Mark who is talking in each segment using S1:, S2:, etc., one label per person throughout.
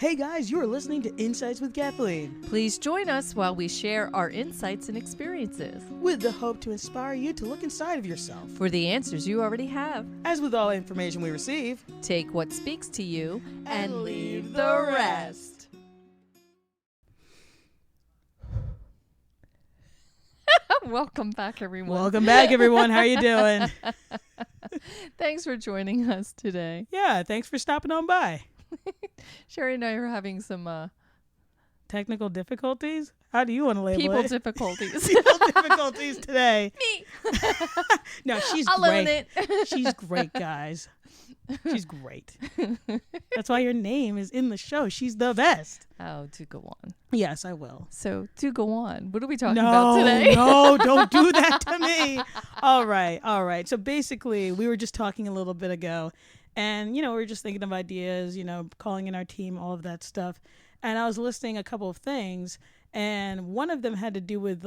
S1: Hey guys, you are listening to Insights with Kathleen,
S2: Please join us while we share our insights and experiences
S1: with the hope to inspire you to look inside of yourself.
S2: for the answers you already have.
S1: As with all information we receive,
S2: Take what speaks to you
S1: and leave the rest.
S2: Welcome back, everyone.
S1: Welcome back, everyone. How are you doing?
S2: Thanks for joining us today.
S1: Yeah, thanks for stopping on by.
S2: Sherry and I are having some
S1: Technical difficulties? How do you want to label
S2: people
S1: it?
S2: difficulties.
S1: People difficulties today.
S2: Me.
S1: No, she's
S2: I'll
S1: great.
S2: own it.
S1: She's great, guys. She's great. That's why your name is in the show. She's the best.
S2: Oh, do go on.
S1: Yes, I will.
S2: So, do go on. What are we talking about today?
S1: No, don't do that to me. All right. So basically, we were just talking a little bit ago, and, we were just thinking of ideas, calling in our team, all of that stuff. And I was listing a couple of things, and one of them had to do with,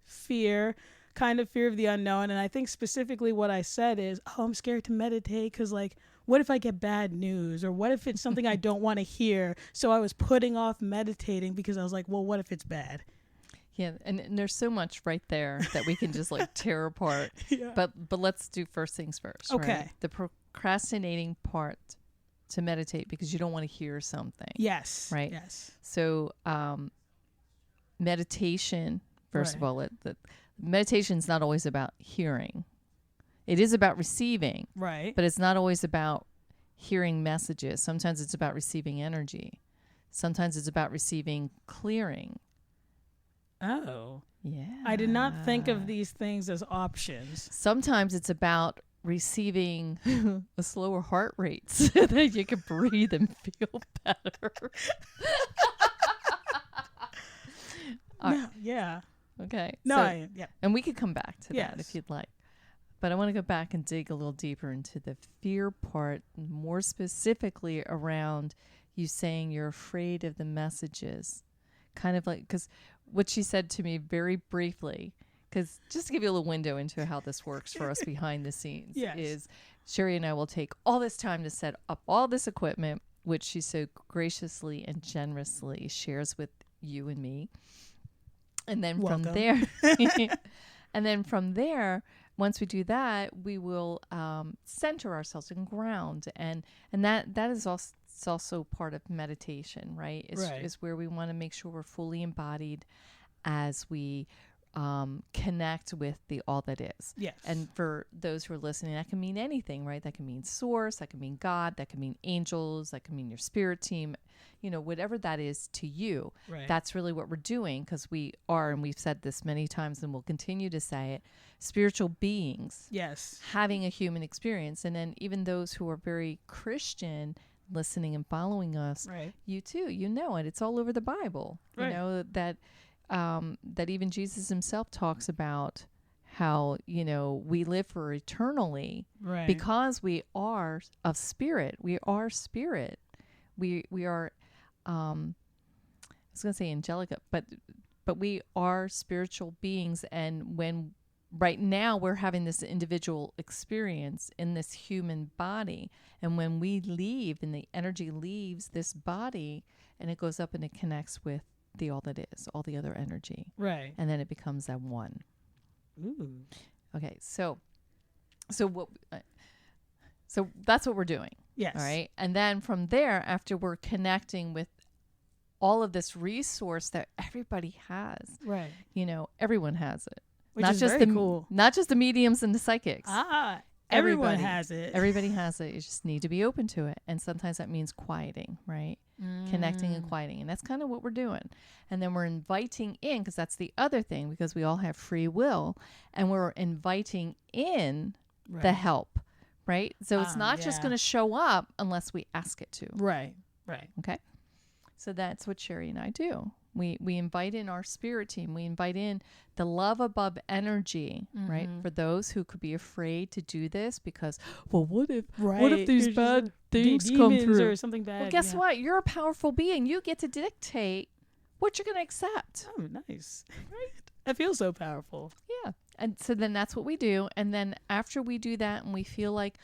S1: fear, kind of fear of the unknown. And I think specifically what I said is, I'm scared to meditate because, what if I get bad news, or what if it's something I don't want to hear? So I was putting off meditating because I was like, well, what if it's bad?
S2: Yeah, and there's so much right there that we can just tear apart.
S1: Yeah.
S2: But let's do first things first.
S1: Okay.
S2: Right? The procrastinating part to meditate because you don't want to hear something.
S1: Yes.
S2: Right.
S1: Yes.
S2: So meditation, first of
S1: Right.
S2: all, meditation is not always about hearing. It is about receiving,
S1: Right.
S2: but it's not always about hearing messages. Sometimes it's about receiving energy. Sometimes it's about receiving clearing.
S1: Oh.
S2: Yeah.
S1: I did not think of these things as options.
S2: Sometimes it's about receiving a slower heart rate so that you can breathe and feel better. All right.
S1: No, yeah.
S2: Okay.
S1: No,
S2: so,
S1: yeah.
S2: and we could come back to that
S1: Yes.
S2: if you'd like. But I want to go back and dig a little deeper into the fear part, more specifically around you saying you're afraid of the messages. Kind of because what she said to me very briefly, because just to give you a little window into how this works for us behind the scenes,
S1: Yes.
S2: is Sherry and I will take all this time to set up all this equipment, which she so graciously and generously shares with you and me. And then
S1: Welcome.
S2: from there, once we do that, we will center ourselves and ground, and that is also part of meditation, right?
S1: Right.
S2: Is where we want to make sure we're fully embodied as we connect with the all that is.
S1: Yes.
S2: And for those who are listening, that can mean anything, right? That can mean source, that can mean God, that can mean angels, that can mean your spirit team, whatever that is to you.
S1: Right.
S2: That's really what we're doing, because we are, and we've said this many times and we'll continue to say it, spiritual beings
S1: Yes.
S2: having a human experience. And then even those who are very Christian listening and following us,
S1: Right.
S2: you too, it. It's all over the Bible.
S1: Right.
S2: That even Jesus himself talks about how, we live for eternally,
S1: Right.
S2: because we are of spirit. We are spirit. We are, I was going to say angelic, but we are spiritual beings. And when right now we're having this individual experience in this human body, and when we leave and the energy leaves this body and it goes up and it connects with the all that is, all the other energy.
S1: Right.
S2: And then it becomes that one.
S1: Ooh.
S2: Okay. So that's what we're doing.
S1: Yes.
S2: All right. And then from there, after we're connecting with all of this resource that everybody has,
S1: Right.
S2: everyone has it.
S1: Which
S2: not
S1: is
S2: just
S1: very
S2: the
S1: cool.
S2: Not just the mediums and the psychics.
S1: Everyone
S2: Everybody.
S1: has it.
S2: Everybody has it. You just need to be open to it. And sometimes that means quieting, right? Connecting and quieting. And that's kind of what we're doing. And then we're inviting in, because that's the other thing, because we all have free will, and we're inviting in
S1: Right.
S2: the help, right? So it's not just
S1: yeah.
S2: going to show up unless we ask it to.
S1: Right. Right.
S2: Okay. So that's what Sherry and I do. We invite in our spirit team. We invite in the love above energy, right? For those who could be afraid to do this because, well, what if these bad things come through?
S1: Or something bad.
S2: Well, guess what? You're a powerful being. You get to dictate what you're going to accept.
S1: Oh, nice. Right. That feels so powerful.
S2: Yeah. And so then that's what we do. And then after we do that and we feel like,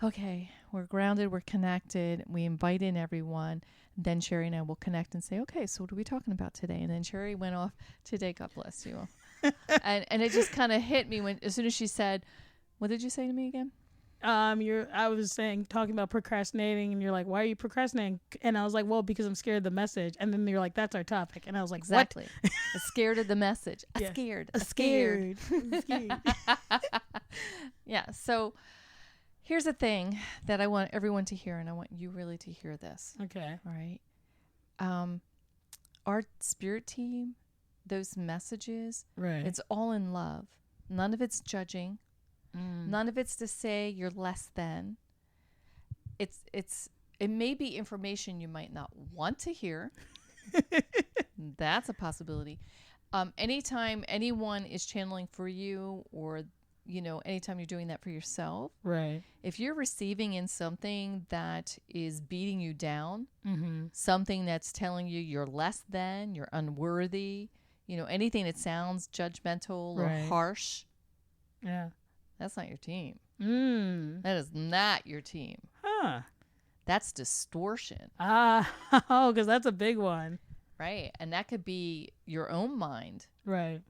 S2: okay, we're grounded, we're connected, we invite in everyone. Then Cherry and I will connect and say, okay, so what are we talking about today? And then Cherry went off today, God bless you. and it just kind of hit me as soon as she said, what did you say to me again?
S1: I was talking about procrastinating, and you're like, why are you procrastinating? And I was like, well, because I'm scared of the message. And then you're like, that's our topic. And I was like,
S2: exactly.
S1: What?
S2: I'm scared of the message.
S1: Yeah.
S2: Scared.
S1: Scared.
S2: Yeah. So here's the thing that I want everyone to hear, and I want you really to hear this.
S1: Okay.
S2: All right. Our spirit team, those messages,
S1: right?
S2: It's all in love. None of it's judging. None of it's to say you're less than. It may be information you might not want to hear. That's a possibility. Anytime anyone is channeling for you, or anytime you're doing that for yourself,
S1: right?
S2: If you're receiving in something that is beating you down, something that's telling you you're less than, you're unworthy, anything that sounds judgmental or harsh,
S1: yeah,
S2: that's not your team. That is not your team.
S1: Huh.
S2: That's distortion.
S1: Because that's a big one.
S2: Right. And that could be your own mind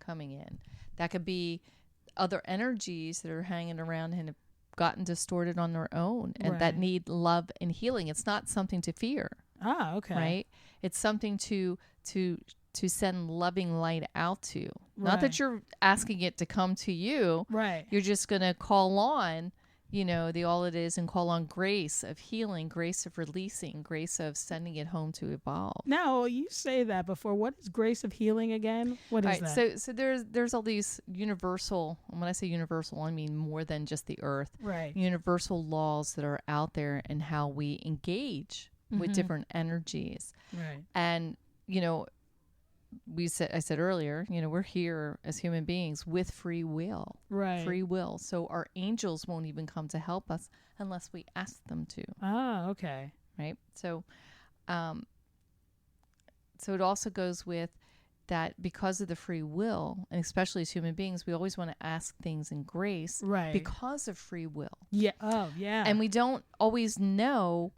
S2: coming in. That could be other energies that are hanging around and have gotten distorted on their own and that need love and healing. It's not something to fear.
S1: Okay.
S2: Right? It's something to send loving light out to. Not that you're asking it to come to you.
S1: Right.
S2: You're just going to call on, the all it is, and call on grace of healing, grace of releasing, grace of sending it home to evolve.
S1: Now, you say that before. What is grace of healing again? What is that?
S2: So there's all these universal, and when I say universal, I mean more than just the earth. Right. Universal laws that are out there and how we engage with different energies. Right. And, I said earlier, we're here as human beings with free will. Right. Free will. So our angels won't even come to help us unless we ask them to.
S1: Oh, okay.
S2: Right. So it also goes with that because of the free will, and especially as human beings, we always want to ask things in grace. Right. Because of free will.
S1: Yeah. Oh, yeah.
S2: And we don't always know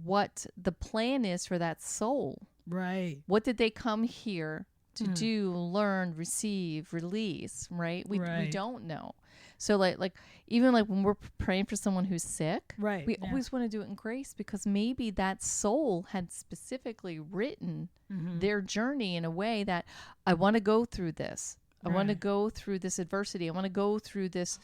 S2: what the plan is for that soul. Right. What did they come here to do, learn, receive, release, right? We don't know. So like even like when we're praying for someone who's sick, we always want to do it in grace because maybe that soul had specifically written their journey in a way that I want to go through this. I want to go through this adversity. I want to go through this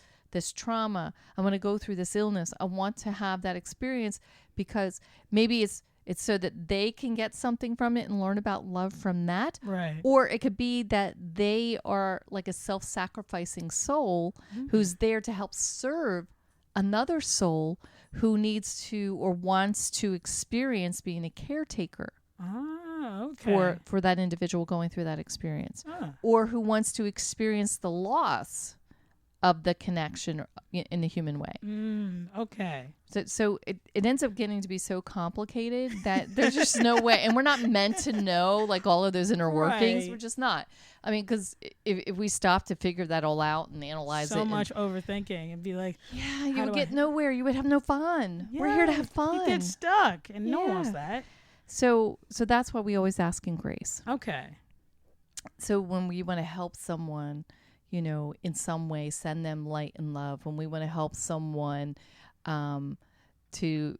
S2: trauma. I want to go through this illness. I want to have that experience because maybe it's so that they can get something from it and learn about love from that. Right. Or it could be that they are like a self-sacrificing soul who's there to help serve another soul who needs to or wants to experience being a caretaker. Okay. For that individual going through that experience. Or who wants to experience the loss of the connection in the human way. Okay. So it ends up getting to be so complicated that there's just no way. And we're not meant to know like all of those inner workings. We're just not. I mean, because if we stop to figure that all out and analyze it.
S1: So much overthinking and be like,
S2: yeah, you would get nowhere. You would have no fun. Yeah, we're here to have fun.
S1: You get stuck and no one wants that.
S2: So that's why we always ask in grace.
S1: Okay.
S2: So when we want to help someone, in some way, send them light and love. When we want to help someone to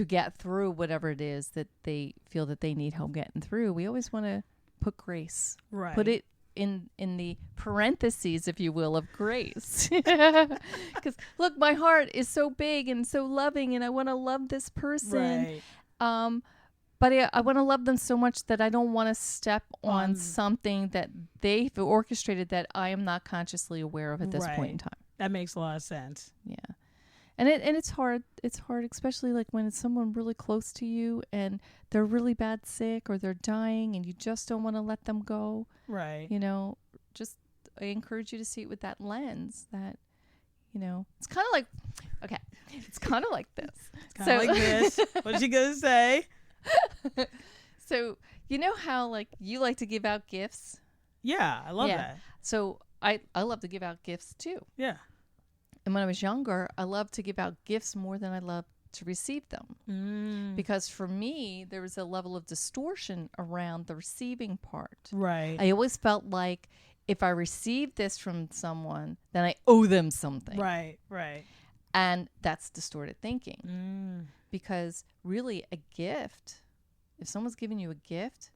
S2: get through whatever it is that they feel that they need help getting through, we always want to put grace. Right. Put it in the parentheses, if you will, of grace. Because, look, my heart is so big and so loving, and I want to love this person. Right. But I want to love them so much that I don't want to step on something that they've orchestrated that I am not consciously aware of at this point in time.
S1: That makes a lot of sense.
S2: Yeah. And it's hard. It's hard, especially like when it's someone really close to you and they're really bad sick or they're dying and you just don't want to let them go. Right. I encourage you to see it with that lens that, it's kind of like, okay, it's kind of like this.
S1: It's kind of like this. What's she going to say?
S2: So you know how like you like to give out gifts?
S1: Yeah, I love that.
S2: So I love to give out gifts too. Yeah. And when I was younger, I loved to give out gifts more than I loved to receive them. Because for me, there was a level of distortion around the receiving part.
S1: Right.
S2: I always felt like if I received this from someone, then I owe them something.
S1: Right. Right.
S2: And that's distorted thinking. Because really a gift, if someone's giving you a gift,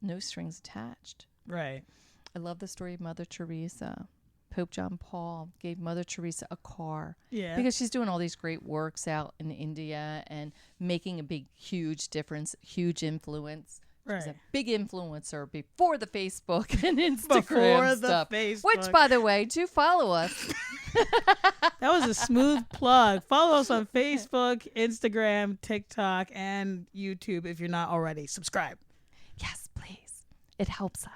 S2: no strings attached.
S1: Right.
S2: I love the story of Mother Teresa. Pope John Paul gave Mother Teresa a car.
S1: Yeah.
S2: Because she's doing all these great works out in India and making a big, huge difference, huge influence.
S1: Right.
S2: She's a big influencer before the Facebook and Instagram
S1: Before the
S2: stuff.
S1: Facebook.
S2: Which, by the way, do follow us.
S1: That was a smooth plug. Follow us on Facebook, Instagram, TikTok, and YouTube if you're not already. Subscribe.
S2: Yes, please. It helps us.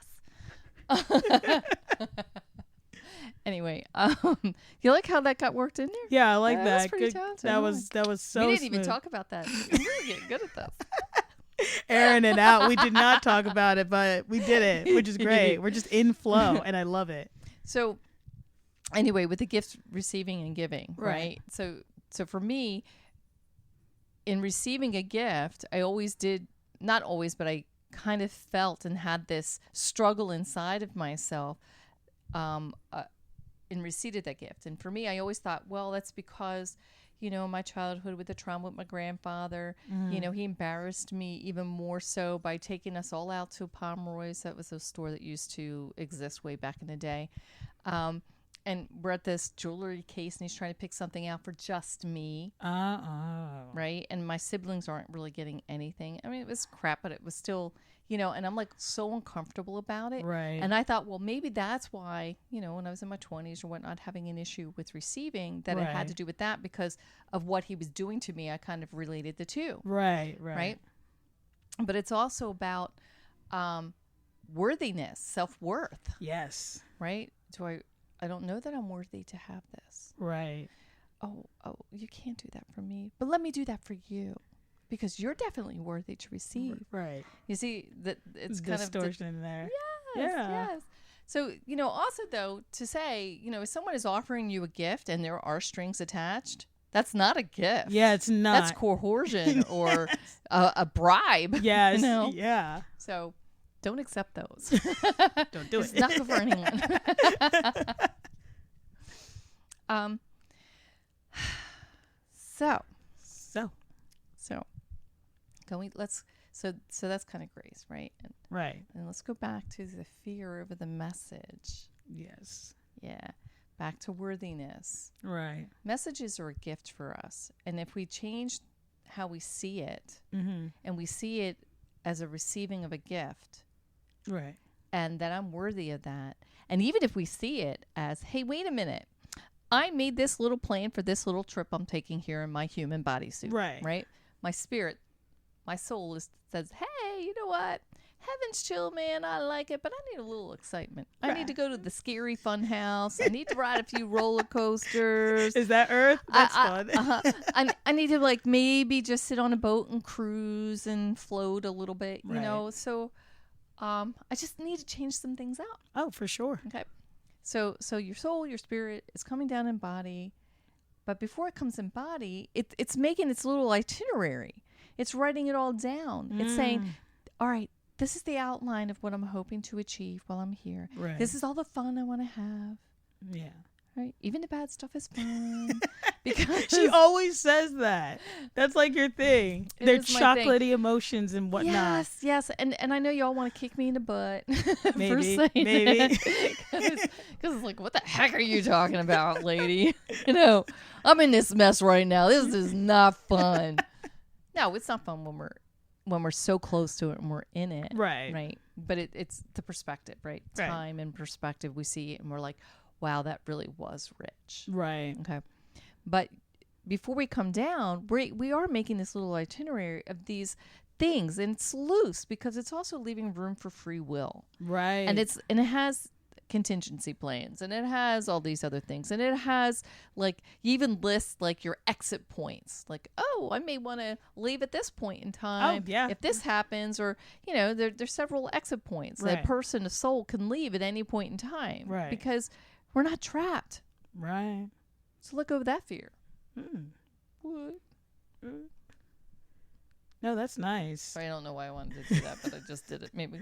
S2: Anyway, you like how that got worked in there?
S1: Yeah, I like
S2: That
S1: that.
S2: was pretty
S1: Good.
S2: talented.
S1: That was so.
S2: We didn't even
S1: smooth.
S2: talk about that. We're really getting good at this.
S1: Airing it out. We did not talk about it, but we did it, which is great. We're just in flow, and I love it.
S2: So, anyway, with the gift receiving and giving,
S1: Right.
S2: right? So for me, in receiving a gift, I always did, not always, but I kind of felt and had this struggle inside of myself in receipt of that gift. And for me, I always thought, well, that's because, you know, my childhood with the trauma with my grandfather, you know, he embarrassed me even more so by taking us all out to Pomeroy's. That was a store that used to exist way back in the day. And we're at this jewelry case and he's trying to pick something out for just me. Right. And my siblings aren't really getting anything. I mean, it was crap, but it was still, you know, and I'm like so uncomfortable about it.
S1: Right.
S2: And I thought, well, maybe that's why, you know, when I was in my 20s or whatnot, having an issue with receiving, that it had to do with that because of what he was doing to me. I kind of related the two.
S1: Right.
S2: But it's also about worthiness, self-worth.
S1: Yes.
S2: Right. I don't know that I'm worthy to have this.
S1: Right.
S2: Oh, you can't do that for me. But let me do that for you. Because you're definitely worthy to receive.
S1: Right.
S2: You see, that it's kind
S1: distortion in there.
S2: Yes. So, you know, also though, to say, you know, if someone is offering you a gift and there are strings attached, that's not a gift.
S1: Yeah, it's not.
S2: That's coercion or a bribe.
S1: Yes.
S2: You know?
S1: Yeah.
S2: So don't accept those.
S1: Don't do it.
S2: It's not good for anyone. So so that's kind of grace, right? And let's go back to the fear over the message.
S1: Yes.
S2: Yeah. Back to worthiness.
S1: Right.
S2: Messages are a gift for us. And if we change how we see it and we see it as a receiving of a gift,
S1: right,
S2: and that I'm worthy of that. And even if we see it as, hey, wait a minute, I made this little plan for this little trip I'm taking here in my human bodysuit. Right. My spirit, my soul says, hey, you know what? Heaven's chill, man. I like it, but I need a little excitement. I need to go to the scary fun house. I need to ride a few roller coasters.
S1: Is that Earth? That's fun.
S2: I need to like maybe just sit on a boat and cruise and float a little bit, you know? So I just need to change some things out.
S1: Oh, for sure.
S2: Okay. So your soul, your spirit is coming down in body. But before it comes in body, it's making its little itinerary. It's writing it all down. It's saying, all right, this is the outline of what I'm hoping to achieve while I'm here.
S1: Right.
S2: This is all the fun I want to have.
S1: Yeah.
S2: Right. Even the bad stuff is fun. Because
S1: she always says that. That's like your thing. They're chocolatey emotions and whatnot.
S2: Yes. And I know y'all want to kick me in the butt
S1: maybe,
S2: for saying
S1: maybe.
S2: Because it's like, what the heck are you talking about, lady? You know, I'm in this mess right now. This is not fun. No, it's not fun when we're so close to it and we're in it. Right. But it's the perspective, right? Time and perspective. We see it and we're like, wow, that really was rich.
S1: Right.
S2: Okay. But before we come down, we are making this little itinerary of these things, and it's loose because it's also leaving room for free will.
S1: Right.
S2: And it has contingency plans, and it has all these other things, and it has like, you even list like your exit points, like, oh, I may want to leave at this point in time if this happens, or you know, there's several exit points that a soul can leave at any point in time, because we're not trapped.
S1: Right.
S2: So let go of that fear.
S1: What? No, that's nice.
S2: Sorry, I don't know why I wanted to do that, but I just did it. Maybe.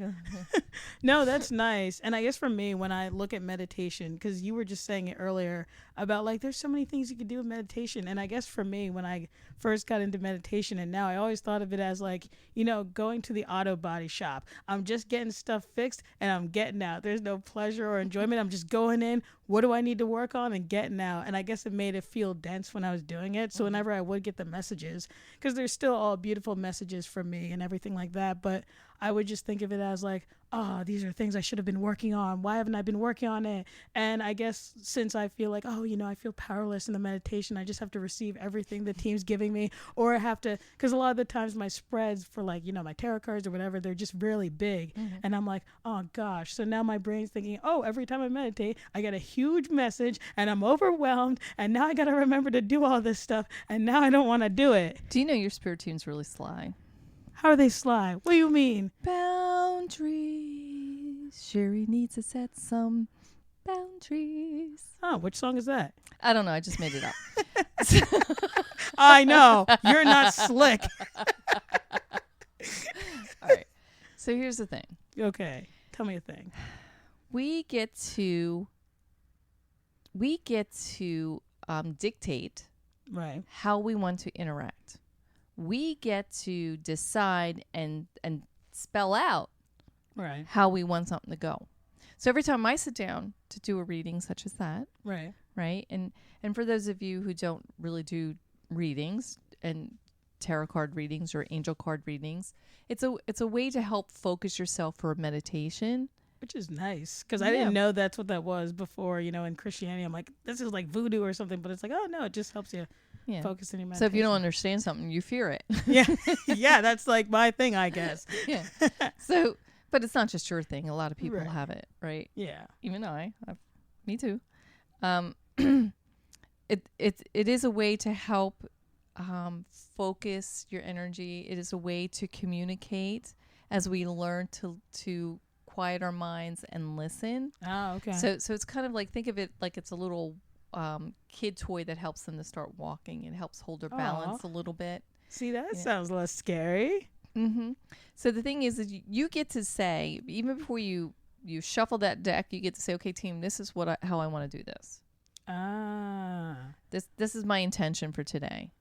S1: No, that's nice. And I guess for me, when I look at meditation, because you were just saying it earlier about like there's so many things you could do with meditation. And I guess for me, when I first got into meditation and now I always thought of it as like, you know, going to the auto body shop. I'm just getting stuff fixed and I'm getting out. There's no pleasure or enjoyment. I'm just going in. What do I need to work on and getting out? And I guess it made it feel dense when I was doing it. So whenever I would get the messages, because there's still all beautiful messages for me and everything like that, but I would just think of it as like, oh, these are things I should have been working on. Why haven't I been working on it? And I guess since I feel like, oh, you know, I feel powerless in the meditation, I just have to receive everything the team's giving me, or I have to, because a lot of the times my spreads for like, you know, my tarot cards or whatever, they're just really big. And I'm like, oh gosh. So now my brain's thinking, oh, every time I meditate, I get a huge message and I'm overwhelmed. And now I got to remember to do all this stuff. And now I don't want to do it.
S2: Do you know your spirit team's really sly?
S1: How are they sly? What do you mean?
S2: Boundaries. Sherry needs to set some boundaries.
S1: Oh, which song is that?
S2: I don't know. I just made it up.
S1: I know. You're not slick.
S2: All right. So here's the thing.
S1: Okay. Tell me a thing.
S2: We get to dictate
S1: Right.
S2: how we want to interact. We get to decide and spell out
S1: Right.
S2: how we want something to go. So every time I sit down to do a reading such as that,
S1: Right.
S2: right? And for those of you who don't really do readings and tarot card readings or angel card readings, it's a way to help focus yourself for a meditation.
S1: Which is nice, because I didn't know that's what that was before, you know, in Christianity. I'm like, this is like voodoo or something, but it's like, oh, no, it just helps you focus in your meditation.
S2: So if you don't understand something, you fear it.
S1: Yeah, yeah, that's like my thing, I guess.
S2: Yeah. So, but it's not just your thing. A lot of people have it, right?
S1: Yeah.
S2: Even me too. It is a way to help focus your energy. It is a way to communicate as we learn to quiet our minds and listen.
S1: Oh, okay.
S2: So it's kind of like, think of it like it's a little kid toy that helps them to start walking. It helps hold their balance a little bit.
S1: See, that sounds less scary.
S2: Mm-hmm. So the thing is you get to say, even before you shuffle that deck, you get to say, okay, team, this is how I want to do this. This is my intention for today.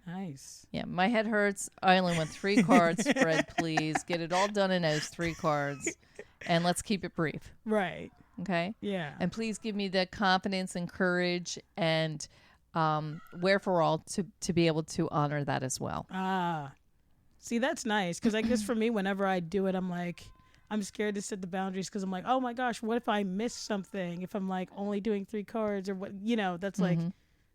S1: Nice.
S2: Yeah, my head hurts. I only want 3 cards spread, please. Get it all done in those 3 cards. And let's keep it brief.
S1: Right.
S2: Okay?
S1: Yeah.
S2: And please give me the confidence and courage and wherefore all to be able to honor that as well.
S1: See, that's nice. Because I guess for me, whenever I do it, I'm like, I'm scared to set the boundaries because I'm like, oh my gosh, what if I miss something? If I'm like only doing 3 cards or what, you know, that's like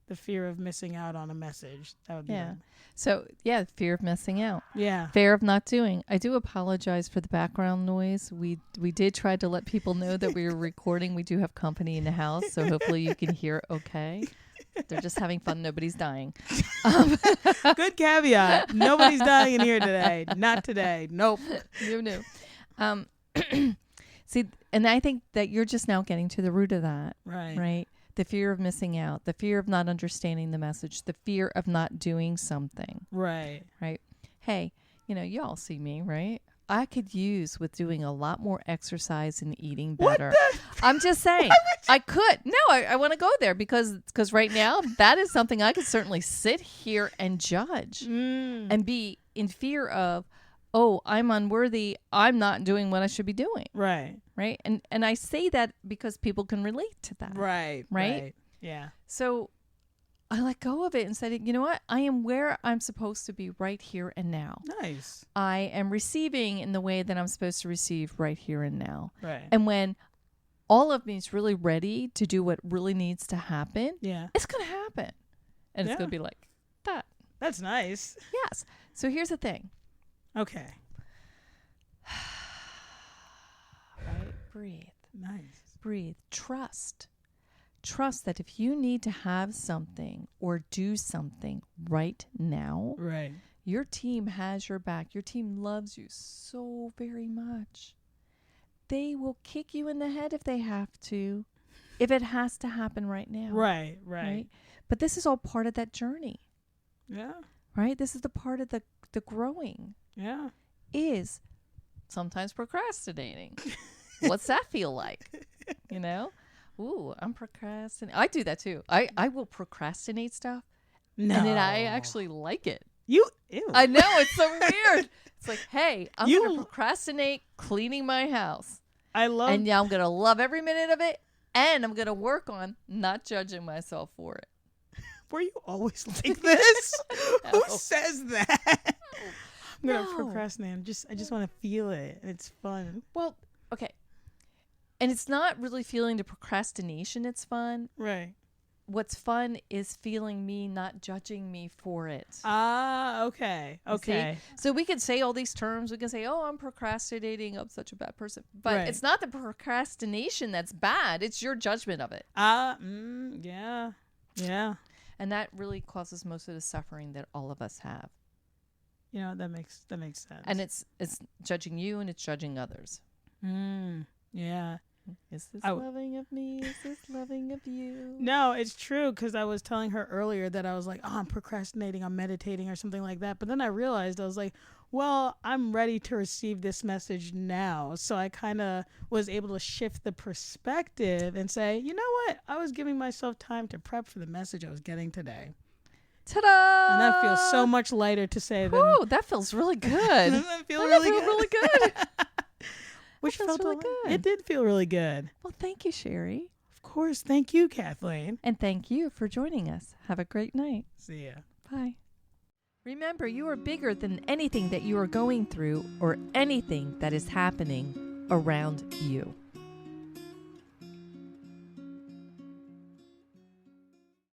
S1: the fear of missing out on a message. That would be
S2: Yeah. So, yeah, fear of missing out.
S1: Yeah.
S2: Fear of not doing. I do apologize for the background noise. We did try to let people know that we were recording. We do have company in the house, so hopefully you can hear it okay. They're just having fun. Nobody's dying.
S1: Good caveat. Nobody's dying in here today. Not today. Nope.
S2: No. See, and I think that you're just now getting to the root of that. Right? The fear of missing out, the fear of not understanding the message, the fear of not doing something.
S1: Right.
S2: Hey, you know, y'all see me, right? I could use with doing a lot more exercise and eating better. I'm just saying. I could. No, I want to go there because right now that is something I could certainly sit here and judge and be in fear of, oh, I'm unworthy. I'm not doing what I should be doing. Right. And I say that because people can relate to that. Right.
S1: Yeah.
S2: So I let go of it and said, you know what? I am where I'm supposed to be right here and now.
S1: Nice.
S2: I am receiving in the way that I'm supposed to receive right here and now.
S1: Right.
S2: And when all of me is really ready to do what really needs to happen, it's going to happen. And it's going to be like that.
S1: That's nice.
S2: Yes. So here's the thing.
S1: Okay.
S2: Right? Breathe.
S1: Nice.
S2: Breathe. Trust that if you need to have something or do something right now, your team has your back. Your team loves you so very much. They will kick you in the head if they have to, if it has to happen right now.
S1: Right.
S2: But this is all part of that journey.
S1: Yeah.
S2: right? This is the part of the growing
S1: Yeah.
S2: is sometimes procrastinating. What's that feel like? You know? Ooh, I'm procrastinating. I do that too. I will procrastinate stuff.
S1: No.
S2: And then I actually like it.
S1: Ew.
S2: I know, it's so weird. It's like, hey, I'm
S1: You-
S2: going to procrastinate cleaning my house.
S1: I love
S2: And yeah, I'm going to love every minute of it. And I'm going to work on not judging myself for it.
S1: Were you always like this?
S2: No.
S1: Who says that? I'm gonna
S2: No.
S1: procrastinate. I just want to feel it. And it's fun.
S2: Well, okay. And it's not really feeling the procrastination it's fun.
S1: Right.
S2: What's fun is feeling me not judging me for it.
S1: Ah, okay.
S2: You see?
S1: Okay.
S2: So we can say all these terms. We can say, oh, I'm procrastinating. I'm such a bad person. But
S1: Right.
S2: it's not the procrastination that's bad. It's your judgment of it.
S1: Yeah. Yeah.
S2: And that really causes most of the suffering that all of us have.
S1: You know, that makes sense.
S2: And it's judging you and it's judging others.
S1: Yeah.
S2: Is this
S1: I
S2: loving of me? Is this loving of you?
S1: No, it's true, because I was telling her earlier that I was like, oh, I'm procrastinating, I'm meditating or something like that. But then I realized, I was like, well, I'm ready to receive this message now. So I kind of was able to shift the perspective and say, you know what? I was giving myself time to prep for the message I was getting today.
S2: Ta-da!
S1: And that feels so much lighter to say than...
S2: Ooh, that feels really good.
S1: Doesn't that feel really good?
S2: really good.
S1: Which
S2: feels
S1: felt
S2: really
S1: a lot-
S2: good.
S1: It did feel really good.
S2: Well, thank you, Sherry.
S1: Of course. Thank you, Kathleen.
S2: And thank you for joining us. Have a great night.
S1: See ya.
S2: Bye. Remember, you are bigger than anything that you are going through or anything that is happening around you.